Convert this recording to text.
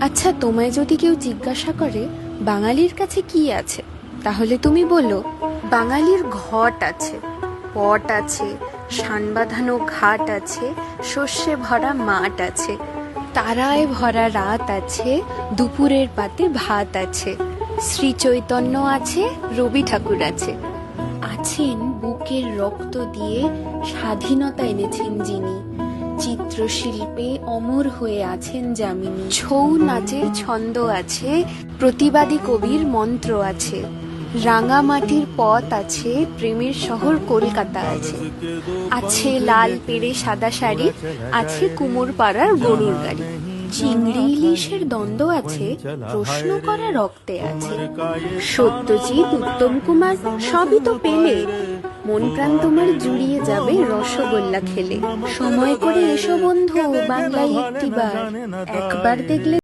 আচ্ছা, তোমায় যদি কেউ জিজ্ঞাসা করে বাঙালির কাছে কি আছে, তাহলে তুমি বলো বাঙালির ঘট আছে, পট আছে, শান বাঁধানো ঘাট আছে, শস্যে ভরা মাঠ আছে, তারায় ভরা রাত আছে, দুপুরের পাতে ভাত আছে, শ্রী চৈতন্য আছে, রবি ঠাকুর আছে, আছেন বুকের রক্ত দিয়ে স্বাধীনতা এনেছেন যিনি, চিত্রশিল্পে অমর হয়ে আছেন যামিনী, ছৌ নাচের ছন্দ আছে, প্রতিবাদী কবির মন্ত্র আছে, রাঙামাটির পথ আছে, প্রেমের শহর কলকাতা আছে, আছে লাল পেড়ে সাদা শাড়ি, আছে কুমোর পাড়ার গরুর গাড়ি, চিংড়ি ইলিশের দ্বন্দ্ব আছে, প্রশ্ন করা রক্তে আছে, সত্যজিৎ উত্তম কুমার সবই তো পেলে, মন প্রাণ তোমার জুড়িয়ে যাবে রসগোল্লা খেলে। সময় করে এসো বন্ধু বাংলায় একটিবার, একবার দেখলে